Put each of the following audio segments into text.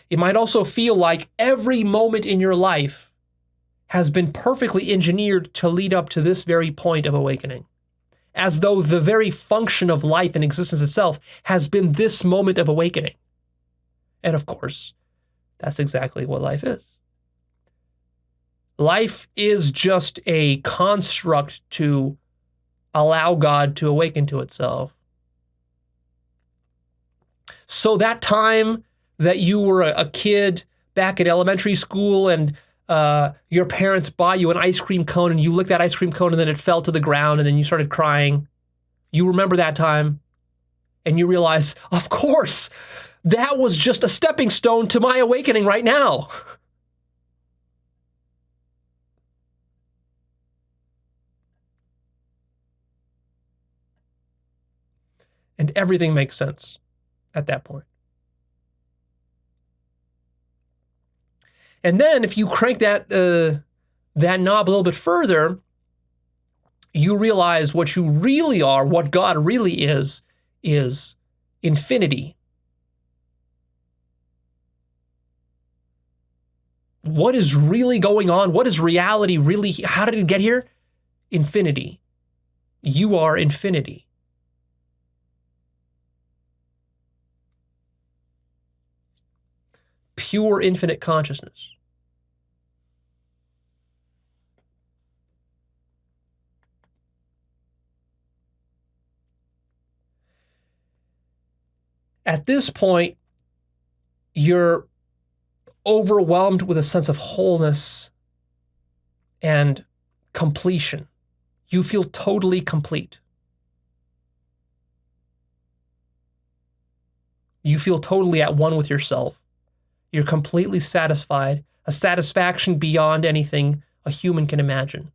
It might also feel like every moment in your life has been perfectly engineered to lead up to this very point of awakening, as though the very function of life and existence itself has been this moment of awakening. And of course, that's exactly what life is. Life is just a construct to allow God to awaken to itself. So that time that you were a kid back at elementary school and your parents bought you an ice cream cone and you licked that ice cream cone and then it fell to the ground and then you started crying. You remember that time and you realize, of course, that was just a stepping stone to my awakening right now. And everything makes sense at that point. And then if you crank that knob a little bit further, you realize what you really are, what God really is infinity. What is really going on? What is reality really? How did it get here? Infinity. You are infinity. Pure infinite consciousness. At this point, you're overwhelmed with a sense of wholeness and completion. You feel totally complete. You feel totally at one with yourself. You're completely satisfied, a satisfaction beyond anything a human can imagine.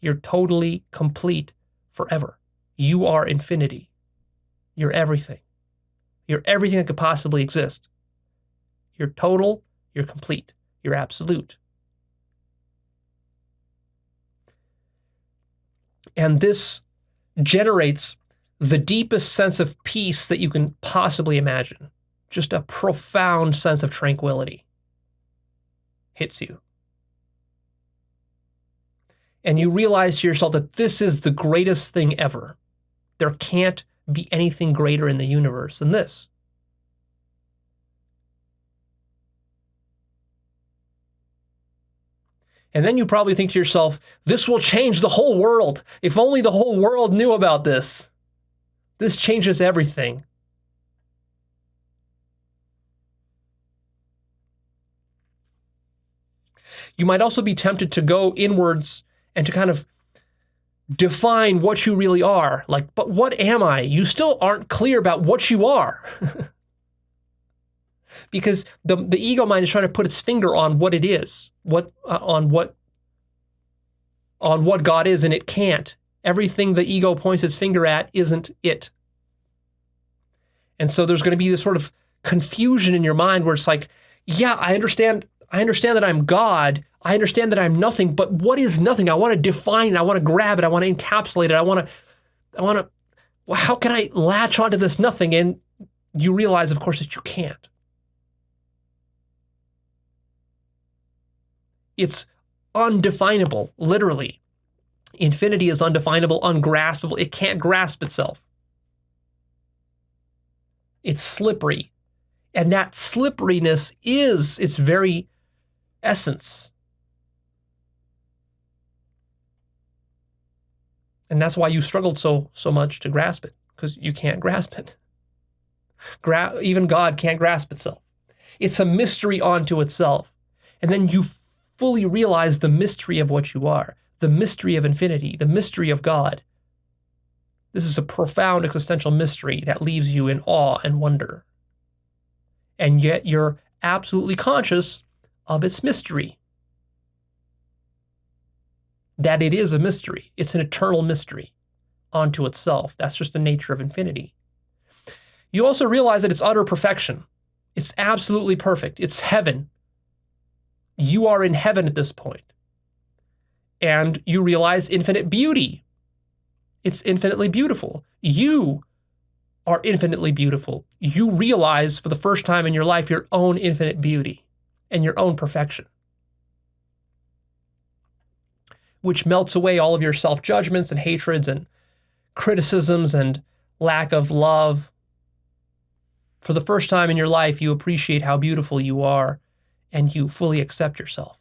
You're totally complete forever. You are infinity. You're everything. You're everything that could possibly exist. You're total, you're complete, you're absolute. And this generates the deepest sense of peace that you can possibly imagine. Just a profound sense of tranquility hits you. And you realize to yourself that this is the greatest thing ever. There can't be anything greater in the universe than this. And then you probably think to yourself, this will change the whole world. If only the whole world knew about this. This changes everything. You might also be tempted to go inwards and to kind of define what you really are. Like, but what am I? You still aren't clear about what you are. Because the ego mind is trying to put its finger on what it is, on what God is, and it can't. Everything the ego points its finger at isn't it. And so there's going to be this sort of confusion in your mind where it's like, yeah, I understand that I'm God. I understand that I'm nothing, but what is nothing? I want to define it. I want to grab it. I want to encapsulate it. I want to, well, how can I latch onto this nothing? And you realize, of course, that you can't. It's undefinable, literally. Infinity is undefinable, ungraspable. It can't grasp itself. It's slippery. And that slipperiness is its very essence. And that's why you struggled so much to grasp it, because you can't grasp it. Even God can't grasp itself. It's a mystery unto itself. And then you fully realize the mystery of what you are, the mystery of infinity, the mystery of God. This is a profound existential mystery that leaves you in awe and wonder. And yet you're absolutely conscious of its mystery. That it is a mystery. It's an eternal mystery unto itself. That's just the nature of infinity. You also realize that it's utter perfection. It's absolutely perfect. It's heaven. You are in heaven at this point. And you realize infinite beauty. It's infinitely beautiful. You are infinitely beautiful. You realize for the first time in your life your own infinite beauty and your own perfection, which melts away all of your self-judgments and hatreds and criticisms and lack of love. For the first time in your life, you appreciate how beautiful you are and you fully accept yourself.